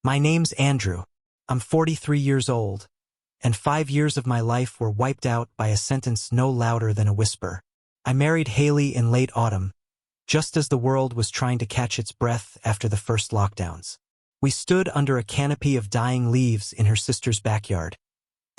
My name's Andrew. I'm 43 years old, and 5 years of my life were wiped out by a sentence no louder than a whisper. I married Haley in late autumn, just as the world was trying to catch its breath after the first lockdowns. We stood under a canopy of dying leaves in her sister's backyard,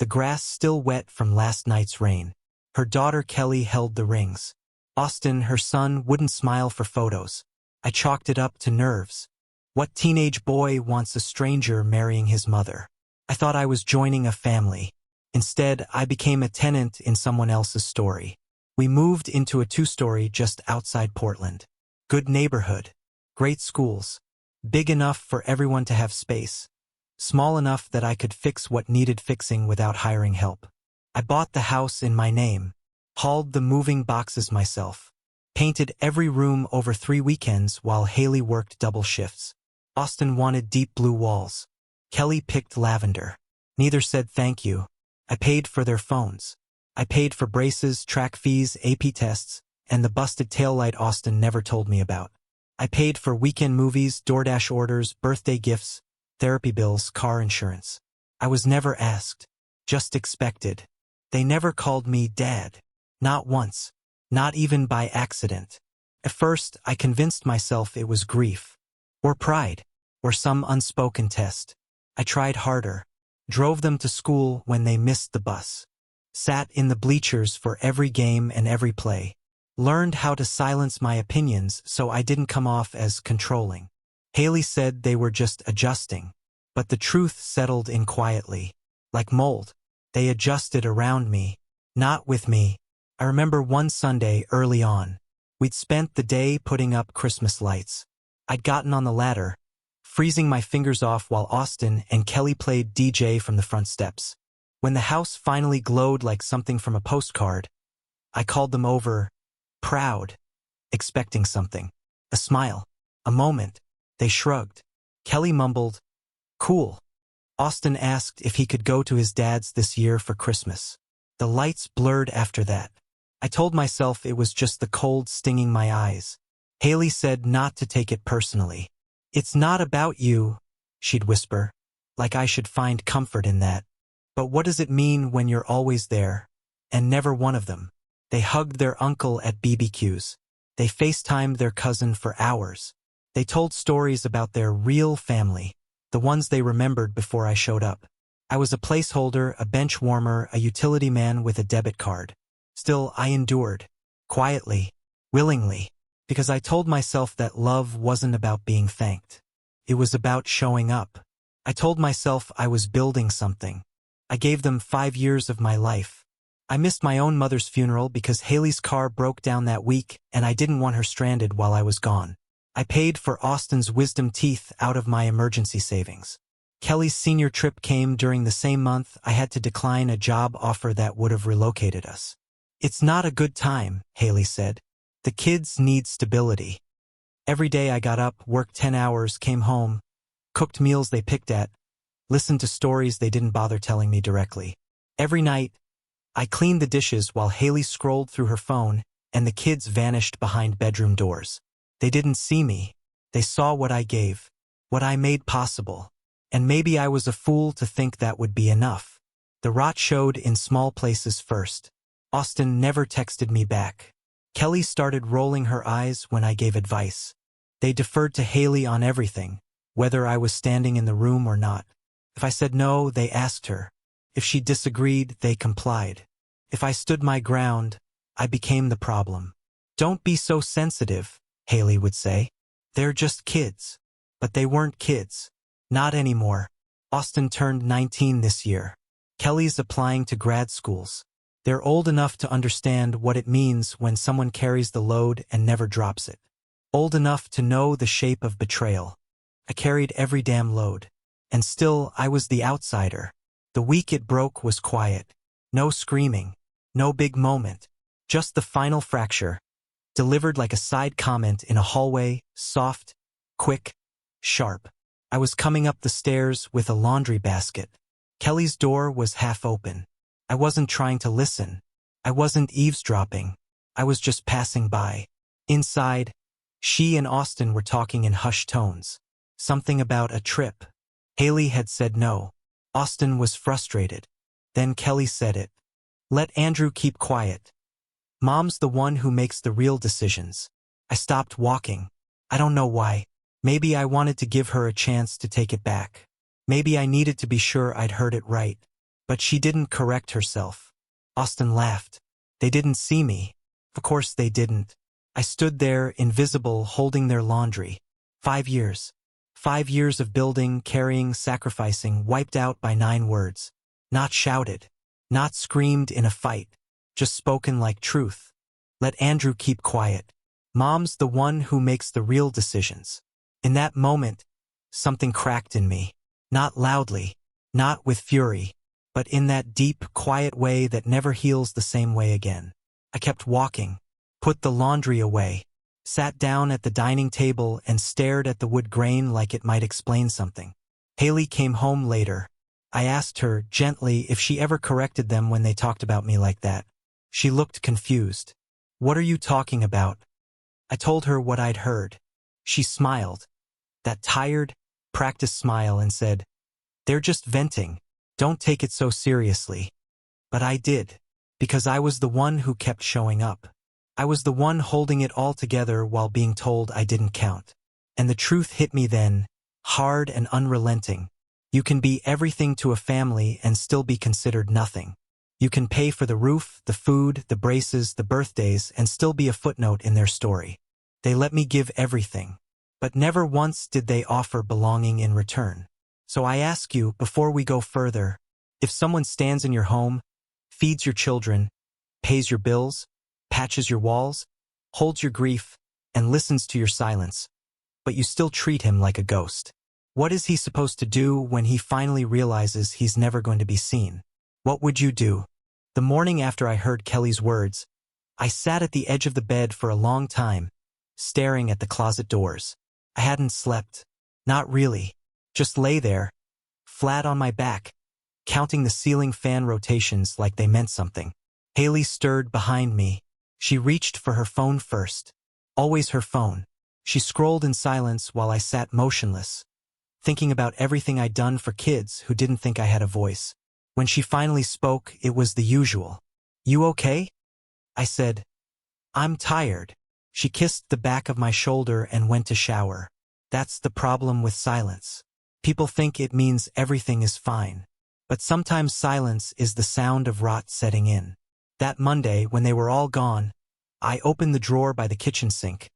the grass still wet from last night's rain. Her daughter Kelly held the rings. Austin, her son, wouldn't smile for photos. I chalked it up to nerves. What teenage boy wants a stranger marrying his mother? I thought I was joining a family. Instead, I became a tenant in someone else's story. We moved into a 2-story just outside Portland. Good neighborhood. Great schools. Big enough for everyone to have space. Small enough that I could fix what needed fixing without hiring help. I bought the house in my name, hauled the moving boxes myself, painted every room over 3 weekends while Haley worked double shifts. Austin wanted deep blue walls. Kelly picked lavender. Neither said thank you. I paid for their phones. I paid for braces, track fees, AP tests, and the busted taillight Austin never told me about. I paid for weekend movies, DoorDash orders, birthday gifts, therapy bills, car insurance. I was never asked, just expected. They never called me Dad. Not once. Not even by accident. At first, I convinced myself it was grief. Or pride. Or some unspoken test. I tried harder. Drove them to school when they missed the bus. Sat in the bleachers for every game and every play. Learned how to silence my opinions so I didn't come off as controlling. Haley said they were just adjusting. But the truth settled in quietly. Like mold. They adjusted around me. Not with me. I remember one Sunday early on. We'd spent the day putting up Christmas lights. I'd gotten on the ladder, freezing my fingers off while Austin and Kelly played DJ from the front steps. When the house finally glowed like something from a postcard, I called them over, proud, expecting something. A smile. A moment. They shrugged. Kelly mumbled, "Cool." Austin asked if he could go to his dad's this year for Christmas. The lights blurred after that. I told myself it was just the cold stinging my eyes. Haley said not to take it personally. "It's not about you," she'd whisper, like I should find comfort in that. "But what does it mean when you're always there, and never one of them?" They hugged their uncle at BBQs. They FaceTimed their cousin for hours. They told stories about their real family, the ones they remembered before I showed up. I was a placeholder, a bench warmer, a utility man with a debit card. Still, I endured. Quietly. Willingly. Because I told myself that love wasn't about being thanked. It was about showing up. I told myself I was building something. I gave them 5 years of my life. I missed my own mother's funeral because Haley's car broke down that week and I didn't want her stranded while I was gone. I paid for Austin's wisdom teeth out of my emergency savings. Kelly's senior trip came during the same month I had to decline a job offer that would have relocated us. "It's not a good time," Haley said. "The kids need stability." Every day I got up, worked 10 hours, came home, cooked meals they picked at, listened to stories they didn't bother telling me directly. Every night, I cleaned the dishes while Haley scrolled through her phone and the kids vanished behind bedroom doors. They didn't see me. They saw what I gave, what I made possible. And maybe I was a fool to think that would be enough. The rot showed in small places first. Austin never texted me back. Kelly started rolling her eyes when I gave advice. They deferred to Haley on everything, whether I was standing in the room or not. If I said no, they asked her. If she disagreed, they complied. If I stood my ground, I became the problem. "Don't be so sensitive," Haley would say. "They're just kids." But they weren't kids. Not anymore. Austin turned 19 this year. Kelly's applying to grad schools. They're old enough to understand what it means when someone carries the load and never drops it. Old enough to know the shape of betrayal. I carried every damn load. And still, I was the outsider. The week it broke was quiet. No screaming. No big moment. Just the final fracture. Delivered like a side comment in a hallway, soft, quick, sharp. I was coming up the stairs with a laundry basket. Kelly's door was half open. I wasn't trying to listen. I wasn't eavesdropping. I was just passing by. Inside, she and Austin were talking in hushed tones. Something about a trip. Haley had said no. Austin was frustrated. Then Kelly said it. Let Andrew keep quiet. Mom's the one who makes the real decisions. I stopped walking. I don't know why. Maybe I wanted to give her a chance to take it back. Maybe I needed to be sure I'd heard it right. But she didn't correct herself. Austin laughed. They didn't see me. Of course they didn't. I stood there, invisible, holding their laundry. 5 years. 5 years of building, carrying, sacrificing, wiped out by 9 words. Not shouted. Not screamed in a fight. Just spoken like truth. Let Andrew keep quiet. Mom's the one who makes the real decisions. In that moment, something cracked in me. Not loudly. Not with fury. But in that deep, quiet way that never heals the same way again. I kept walking. Put the laundry away. Sat down at the dining table and stared at the wood grain like it might explain something. Haley came home later. I asked her, gently, if she ever corrected them when they talked about me like that. She looked confused. What are you talking about? I told her what I'd heard. She smiled. That tired, practiced smile and said, they're just venting. Don't take it so seriously. But I did. Because I was the one who kept showing up. I was the one holding it all together while being told I didn't count. And the truth hit me then, hard and unrelenting. You can be everything to a family and still be considered nothing. You can pay for the roof, the food, the braces, the birthdays, and still be a footnote in their story. They let me give everything. But never once did they offer belonging in return. So I ask you, before we go further, if someone stands in your home, feeds your children, pays your bills, patches your walls, holds your grief, and listens to your silence, but you still treat him like a ghost, what is he supposed to do when he finally realizes he's never going to be seen? What would you do? The morning after I heard Kelly's words, I sat at the edge of the bed for a long time, staring at the closet doors. I hadn't slept. Not really. Just lay there, flat on my back, counting the ceiling fan rotations like they meant something. Haley stirred behind me. She reached for her phone first. Always her phone. She scrolled in silence while I sat motionless, thinking about everything I'd done for kids who didn't think I had a voice. When she finally spoke, it was the usual. You okay? I said, I'm tired. She kissed the back of my shoulder and went to shower. That's the problem with silence. People think it means everything is fine. But sometimes silence is the sound of rot setting in. That Monday, when they were all gone, I opened the drawer by the kitchen sink.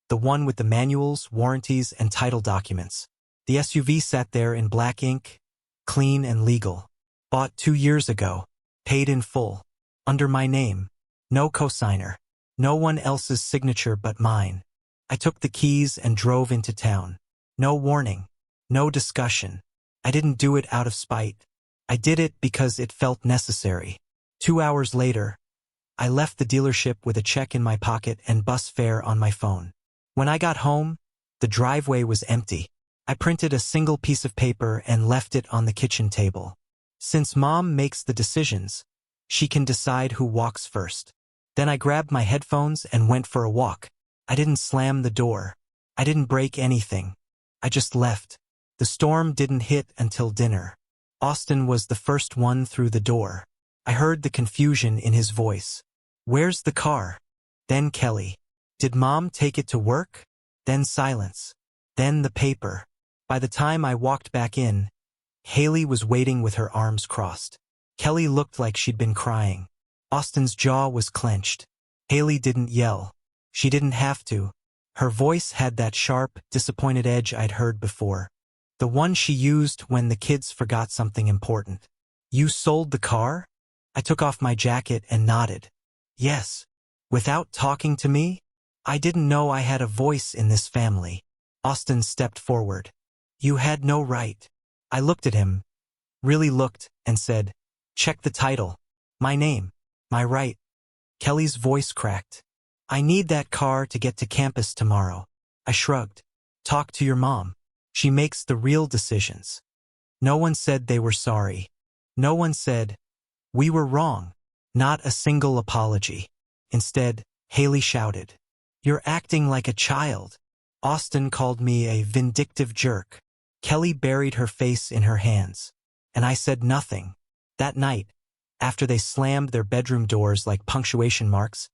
The one with the manuals, warranties, and title documents. The SUV sat there in black ink, clean and legal. Bought 2 years ago. Paid in full. Under my name. No cosigner. No one else's signature but mine. I took the keys and drove into town. No warning. No discussion. I didn't do it out of spite. I did it because it felt necessary. 2 hours later, I left the dealership with a check in my pocket and bus fare on my phone. When I got home, the driveway was empty. I printed a single piece of paper and left it on the kitchen table. Since Mom makes the decisions, she can decide who walks first. Then I grabbed my headphones and went for a walk. I didn't slam the door. I didn't break anything. I just left. The storm didn't hit until dinner. Austin was the first one through the door. I heard the confusion in his voice. Where's the car? Then Kelly. Did Mom take it to work? Then silence. Then the paper. By the time I walked back in, Haley was waiting with her arms crossed. Kelly looked like she'd been crying. Austin's jaw was clenched. Haley didn't yell. She didn't have to. Her voice had that sharp, disappointed edge I'd heard before. The one she used when the kids forgot something important. You sold the car? I took off my jacket and nodded. Yes. Without talking to me? I didn't know I had a voice in this family. Austin stepped forward. You had no right. I looked at him, really looked, and said, check the title. My name. My right. Kelly's voice cracked. I need that car to get to campus tomorrow. I shrugged. Talk to your mom. She makes the real decisions. No one said they were sorry. No one said, we were wrong. Not a single apology. Instead, Haley shouted, you're acting like a child. Austin called me a vindictive jerk. Kelly buried her face in her hands, and I said nothing. That night, after they slammed their bedroom doors like punctuation marks,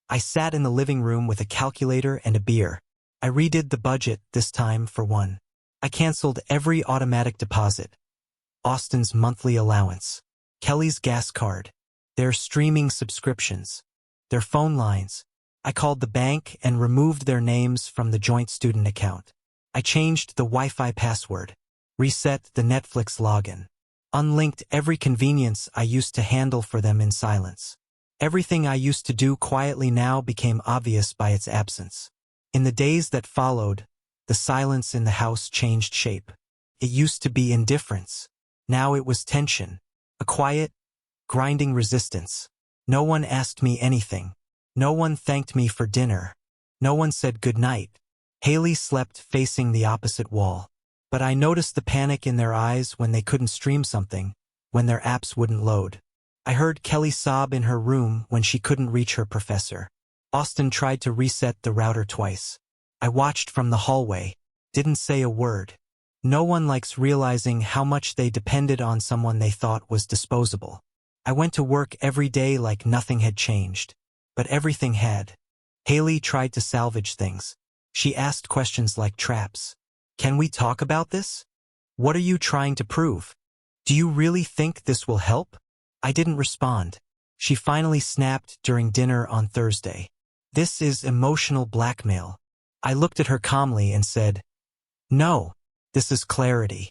I sat in the living room with a calculator and a beer. I redid the budget, this time for one. I canceled every automatic deposit, Austin's monthly allowance, Kelly's gas card, their streaming subscriptions, their phone lines. I called the bank and removed their names from the joint student account. I changed the Wi-Fi password, reset the Netflix login, unlinked every convenience I used to handle for them in silence. Everything I used to do quietly now became obvious by its absence. In the days that followed, the silence in the house changed shape. It used to be indifference. Now it was tension, a quiet, grinding resistance. No one asked me anything. No one thanked me for dinner. No one said goodnight. Haley slept facing the opposite wall. But I noticed the panic in their eyes when they couldn't stream something, when their apps wouldn't load. I heard Kelly sob in her room when she couldn't reach her professor. Austin tried to reset the router twice. I watched from the hallway, didn't say a word. No one likes realizing how much they depended on someone they thought was disposable. I went to work every day like nothing had changed. But everything had. Haley tried to salvage things. She asked questions like traps. Can we talk about this? What are you trying to prove? Do you really think this will help? I didn't respond. She finally snapped during dinner on Thursday. This is emotional blackmail. I looked at her calmly and said, no, this is clarity.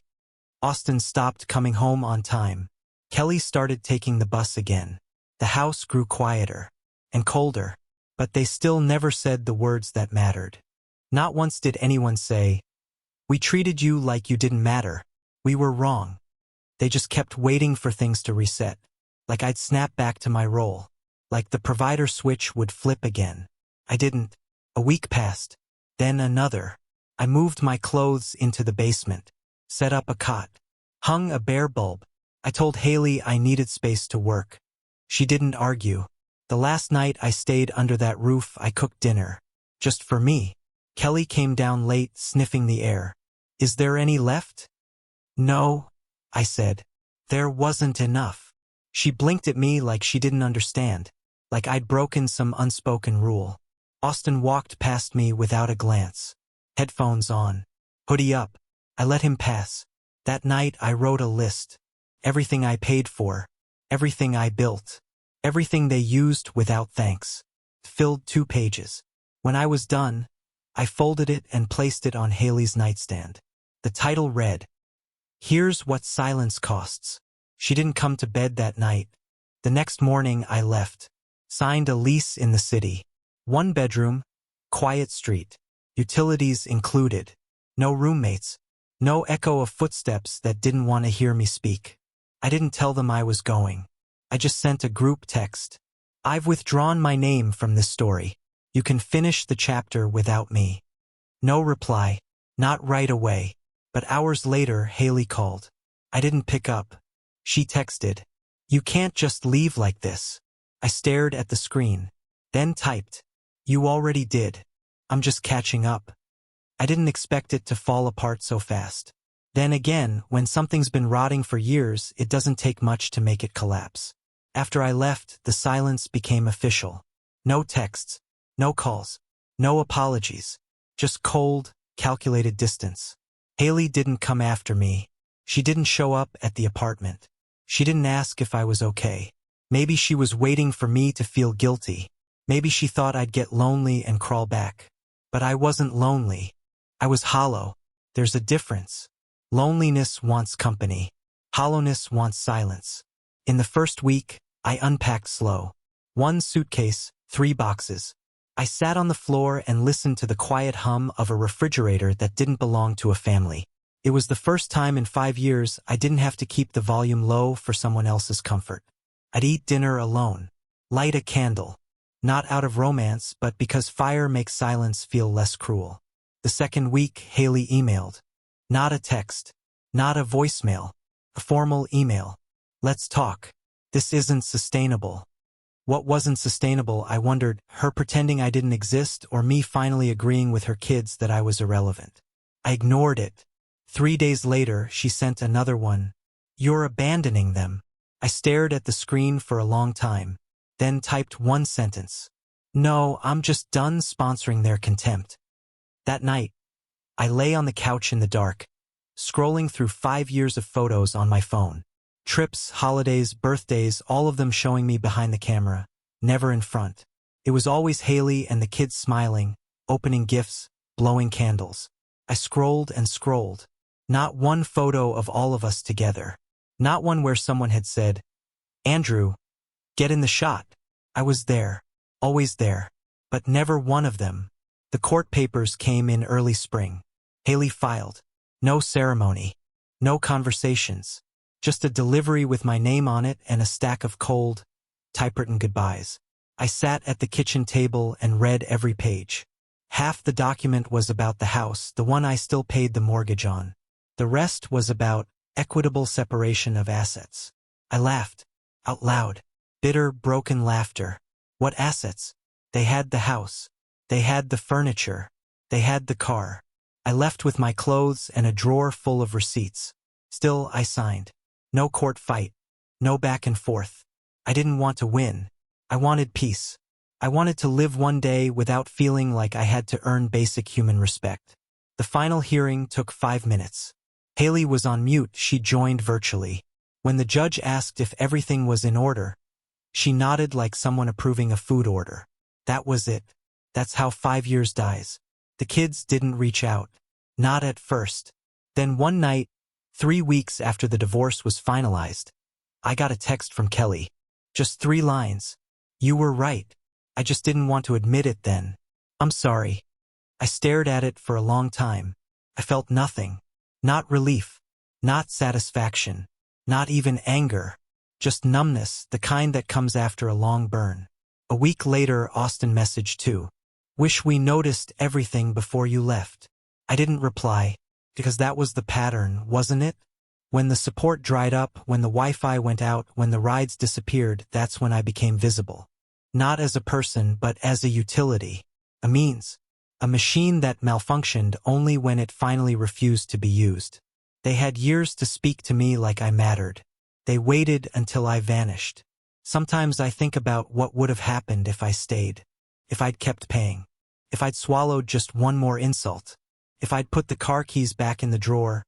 Austin stopped coming home on time. Kelly started taking the bus again. The house grew quieter and colder, but they still never said the words that mattered. Not once did anyone say, we treated you like you didn't matter. We were wrong. They just kept waiting for things to reset, like I'd snap back to my role, like the provider switch would flip again. I didn't. A week passed, then another. I moved my clothes into the basement, set up a cot, hung a bare bulb. I told Haley I needed space to work. She didn't argue. The last night I stayed under that roof, I cooked dinner. Just for me. Kelly came down late, sniffing the air. Is there any left? No, I said. There wasn't enough. She blinked at me like she didn't understand, like I'd broken some unspoken rule. Austin walked past me without a glance. Headphones on. Hoodie up. I let him pass. That night I wrote a list. Everything I paid for. Everything I built. Everything they used without thanks. Filled 2 pages. When I was done, I folded it and placed it on Haley's nightstand. The title read, Here's What Silence Costs. She didn't come to bed that night. The next morning I left. Signed a lease in the city. 1 bedroom, quiet street. Utilities included. No roommates. No echo of footsteps that didn't want to hear me speak. I didn't tell them I was going. I just sent a group text. I've withdrawn my name from this story. You can finish the chapter without me. No reply. Not right away. But hours later, Haley called. I didn't pick up. She texted, You can't just leave like this. I stared at the screen. Then typed, You already did. I'm just catching up. I didn't expect it to fall apart so fast. Then again, when something's been rotting for years, it doesn't take much to make it collapse. After I left, the silence became official. No texts, no calls, no apologies. Just cold, calculated distance. Haley didn't come after me. She didn't show up at the apartment. She didn't ask if I was okay. Maybe she was waiting for me to feel guilty. Maybe she thought I'd get lonely and crawl back. But I wasn't lonely. I was hollow. There's a difference. Loneliness wants company. Hollowness wants silence. In the first week, I unpacked slow. 1 suitcase, 3 boxes. I sat on the floor and listened to the quiet hum of a refrigerator that didn't belong to a family. It was the first time in 5 years I didn't have to keep the volume low for someone else's comfort. I'd eat dinner alone. Light a candle. Not out of romance, but because fire makes silence feel less cruel. The second week, Haley emailed. Not a text. Not a voicemail. A formal email. Let's talk. This isn't sustainable. What wasn't sustainable, I wondered, her pretending I didn't exist or me finally agreeing with her kids that I was irrelevant. I ignored it. 3 days later, she sent another one. "You're abandoning them." I stared at the screen for a long time, then typed one sentence. "No, I'm just done sponsoring their contempt." That night, I lay on the couch in the dark, scrolling through 5 years of photos on my phone. Trips, holidays, birthdays, all of them showing me behind the camera, never in front. It was always Haley and the kids smiling, opening gifts, blowing candles. I scrolled and scrolled. Not one photo of all of us together. Not one where someone had said, "Andrew, get in the shot." I was there, always there, but never one of them. The court papers came in early spring. Haley filed. No ceremony. No conversations. Just a delivery with my name on it and a stack of cold, typewritten goodbyes. I sat at the kitchen table and read every page. Half the document was about the house, the one I still paid the mortgage on. The rest was about equitable separation of assets. I laughed, out loud. Bitter, broken laughter. What assets? They had the house. They had the furniture. They had the car. I left with my clothes and a drawer full of receipts. Still, I signed. No court fight. No back and forth. I didn't want to win. I wanted peace. I wanted to live one day without feeling like I had to earn basic human respect. The final hearing took 5 minutes. Haley was on mute. She joined virtually. When the judge asked if everything was in order, she nodded like someone approving a food order. That was it. That's how 5 years dies. The kids didn't reach out. Not at first. Then one night, 3 weeks after the divorce was finalized, I got a text from Kelly. Just 3 lines. "You were right. I just didn't want to admit it then. I'm sorry." I stared at it for a long time. I felt nothing. Not relief. Not satisfaction. Not even anger. Just numbness, the kind that comes after a long burn. A week later, Austin messaged too. "Wish we noticed everything before you left." I didn't reply, because that was the pattern, wasn't it? When the support dried up, when the Wi-Fi went out, when the rides disappeared, that's when I became visible. Not as a person, but as a utility. A means. A machine that malfunctioned only when it finally refused to be used. They had years to speak to me like I mattered. They waited until I vanished. Sometimes I think about what would have happened if I stayed. If I'd kept paying. If I'd swallowed just one more insult. If I'd put the car keys back in the drawer,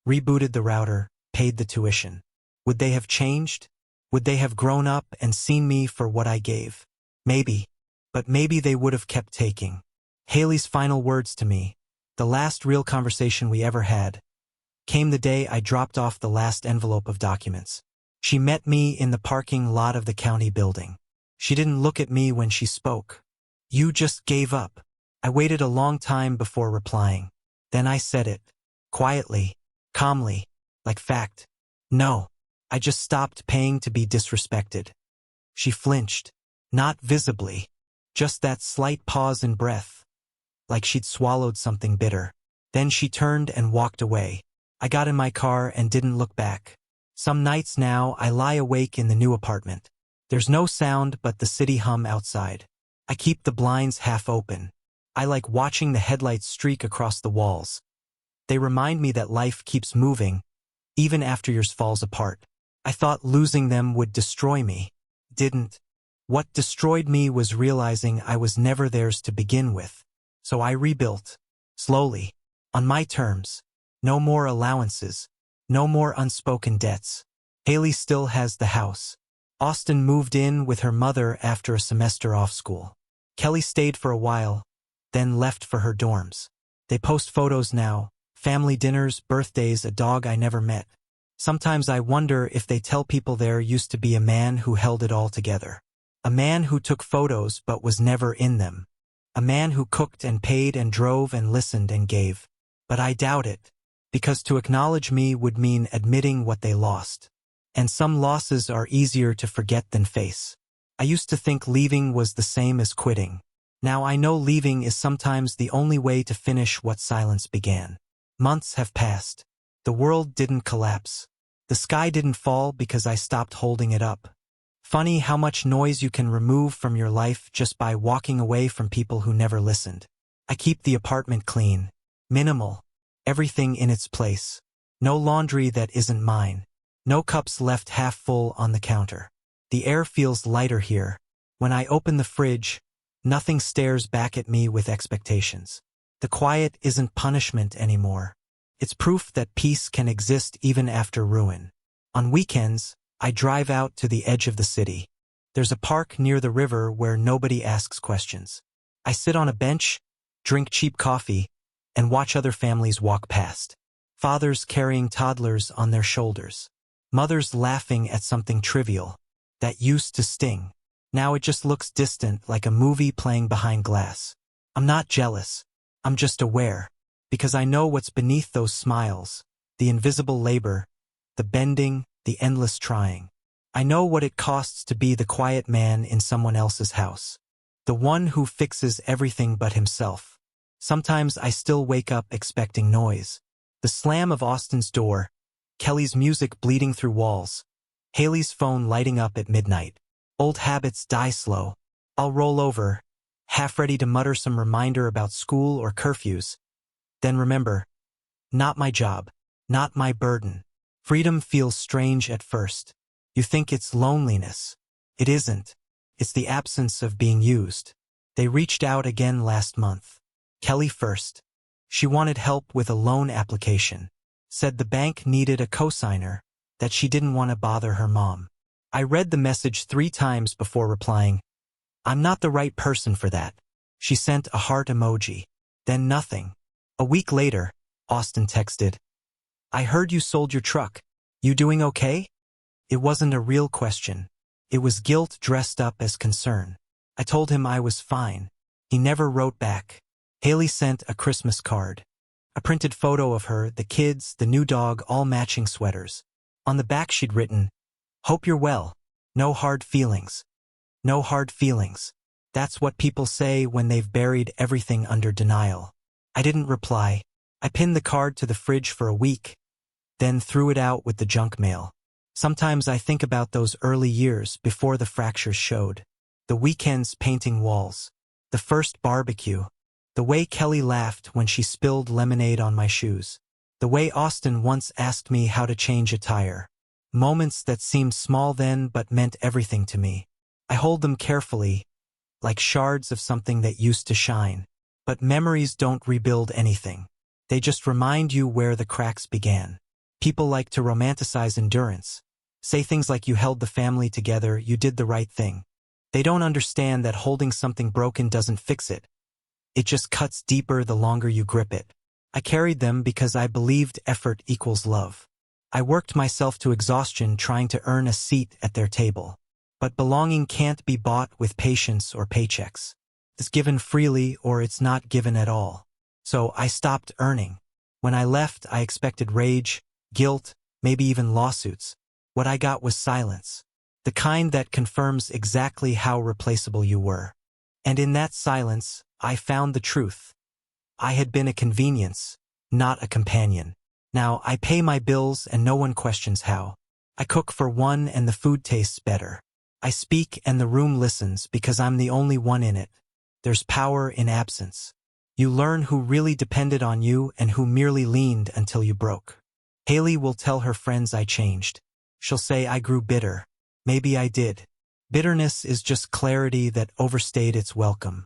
rebooted the router, paid the tuition. Would they have changed? Would they have grown up and seen me for what I gave? Maybe. But maybe they would have kept taking. Haley's final words to me, the last real conversation we ever had, came the day I dropped off the last envelope of documents. She met me in the parking lot of the county building. She didn't look at me when she spoke. "You just gave up." I waited a long time before replying. Then I said it. Quietly, calmly, like fact. "No. I just stopped paying to be disrespected." She flinched. Not visibly. Just that slight pause in breath. Like she'd swallowed something bitter. Then she turned and walked away. I got in my car and didn't look back. Some nights now I lie awake in the new apartment. There's no sound but the city hum outside. I keep the blinds half open. I like watching the headlights streak across the walls. They remind me that life keeps moving, even after yours falls apart. I thought losing them would destroy me. Didn't. What destroyed me was realizing I was never theirs to begin with. So I rebuilt. Slowly. On my terms. No more allowances. No more unspoken debts. Haley still has the house. Austin moved in with her mother after a semester off school. Kelly stayed for a while, then left for her dorms. They post photos now, family dinners, birthdays, a dog I never met. Sometimes I wonder if they tell people there used to be a man who held it all together. A man who took photos but was never in them. A man who cooked and paid and drove and listened and gave. But I doubt it, because to acknowledge me would mean admitting what they lost. And some losses are easier to forget than face. I used to think leaving was the same as quitting. Now I know leaving is sometimes the only way to finish what silence began. Months have passed. The world didn't collapse. The sky didn't fall because I stopped holding it up. Funny how much noise you can remove from your life just by walking away from people who never listened. I keep the apartment clean. Minimal. Everything in its place. No laundry that isn't mine. No cups left half full on the counter. The air feels lighter here. When I open the fridge, nothing stares back at me with expectations. The quiet isn't punishment anymore. It's proof that peace can exist even after ruin. On weekends, I drive out to the edge of the city. There's a park near the river where nobody asks questions. I sit on a bench, drink cheap coffee, and watch other families walk past. Fathers carrying toddlers on their shoulders. Mothers laughing at something trivial that used to sting. Now it just looks distant, like a movie playing behind glass. I'm not jealous. I'm just aware. Because I know what's beneath those smiles. The invisible labor, the bending, the endless trying. I know what it costs to be the quiet man in someone else's house. The one who fixes everything but himself. Sometimes I still wake up expecting noise. The slam of Austin's door, Kelly's music bleeding through walls, Haley's phone lighting up at midnight. Old habits die slow. I'll roll over, half ready to mutter some reminder about school or curfews. Then remember, not my job, not my burden. Freedom feels strange at first. You think it's loneliness. It isn't. It's the absence of being used. They reached out again last month. Kelly first. She wanted help with a loan application. Said the bank needed a cosigner, that she didn't want to bother her mom. I read the message 3 times before replying, "I'm not the right person for that." She sent a heart emoji. Then nothing. A week later, Austin texted, "I heard you sold your truck. You doing okay?" It wasn't a real question. It was guilt dressed up as concern. I told him I was fine. He never wrote back. Haley sent a Christmas card. A printed photo of her, the kids, the new dog, all matching sweaters. On the back she'd written, "Hope you're well. No hard feelings." No hard feelings. That's what people say when they've buried everything under denial. I didn't reply. I pinned the card to the fridge for a week, then threw it out with the junk mail. Sometimes I think about those early years before the fractures showed. The weekends painting walls. The first barbecue. The way Kelly laughed when she spilled lemonade on my shoes. The way Austin once asked me how to change a tire. Moments that seemed small then but meant everything to me. I hold them carefully, like shards of something that used to shine. But memories don't rebuild anything. They just remind you where the cracks began. People like to romanticize endurance. Say things like you held the family together, you did the right thing. They don't understand that holding something broken doesn't fix it. It just cuts deeper the longer you grip it. I carried them because I believed effort equals love. I worked myself to exhaustion trying to earn a seat at their table. But belonging can't be bought with patience or paychecks. It's given freely or it's not given at all. So I stopped earning. When I left, I expected rage, guilt, maybe even lawsuits. What I got was silence. The kind that confirms exactly how replaceable you were. And in that silence, I found the truth. I had been a convenience, not a companion. Now I pay my bills and no one questions how. I cook for one and the food tastes better. I speak and the room listens because I'm the only one in it. There's power in absence. You learn who really depended on you and who merely leaned until you broke. Haley will tell her friends I changed. She'll say I grew bitter. Maybe I did. Bitterness is just clarity that overstayed its welcome.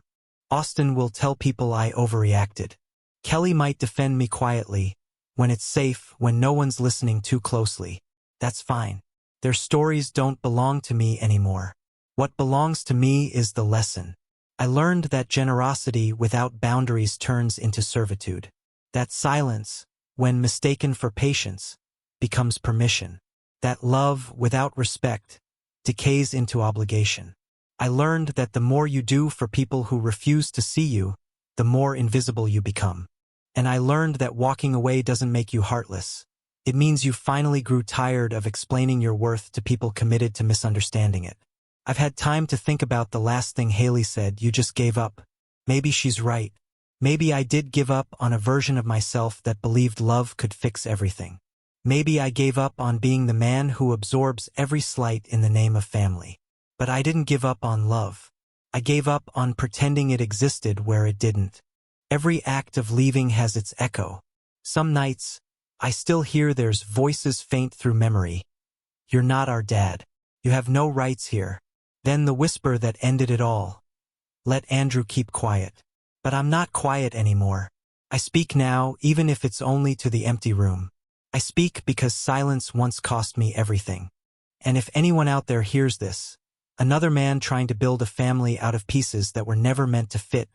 Austin will tell people I overreacted. Kelly might defend me quietly, when it's safe, when no one's listening too closely. That's fine. Their stories don't belong to me anymore. What belongs to me is the lesson. I learned that generosity without boundaries turns into servitude. That silence, when mistaken for patience, becomes permission. That love without respect decays into obligation. I learned that the more you do for people who refuse to see you, the more invisible you become. And I learned that walking away doesn't make you heartless. It means you finally grew tired of explaining your worth to people committed to misunderstanding it. I've had time to think about the last thing Haley said, "You just gave up." Maybe she's right. Maybe I did give up on a version of myself that believed love could fix everything. Maybe I gave up on being the man who absorbs every slight in the name of family. But I didn't give up on love. I gave up on pretending it existed where it didn't. Every act of leaving has its echo. Some nights, I still hear there's voices faint through memory. You're not our dad. You have no rights here. Then the whisper that ended it all. Let Andrew keep quiet. But I'm not quiet anymore. I speak now, even if it's only to the empty room. I speak because silence once cost me everything. And if anyone out there hears this, another man trying to build a family out of pieces that were never meant to fit,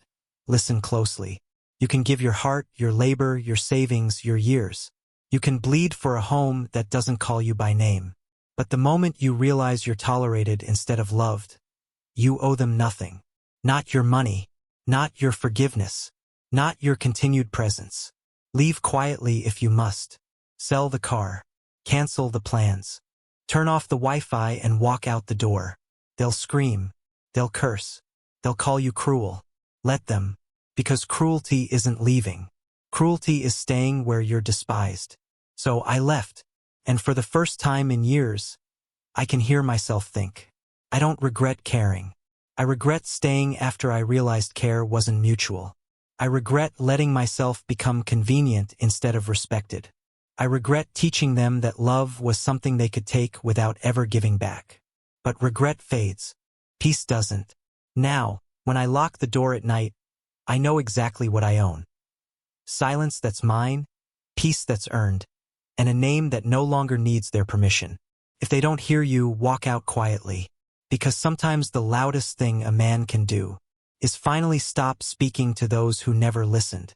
listen closely. You can give your heart, your labor, your savings, your years. You can bleed for a home that doesn't call you by name. But the moment you realize you're tolerated instead of loved, you owe them nothing. Not your money, not your forgiveness, not your continued presence. Leave quietly if you must. Sell the car. Cancel the plans. Turn off the Wi-Fi and walk out the door. They'll scream. They'll curse. They'll call you cruel. Let them. Because cruelty isn't leaving. Cruelty is staying where you're despised. So I left. And for the first time in years, I can hear myself think. I don't regret caring. I regret staying after I realized care wasn't mutual. I regret letting myself become convenient instead of respected. I regret teaching them that love was something they could take without ever giving back. But regret fades. Peace doesn't. Now, when I lock the door at night, I know exactly what I own. Silence that's mine, peace that's earned, and a name that no longer needs their permission. If they don't hear you, walk out quietly. Because sometimes the loudest thing a man can do is finally stop speaking to those who never listened.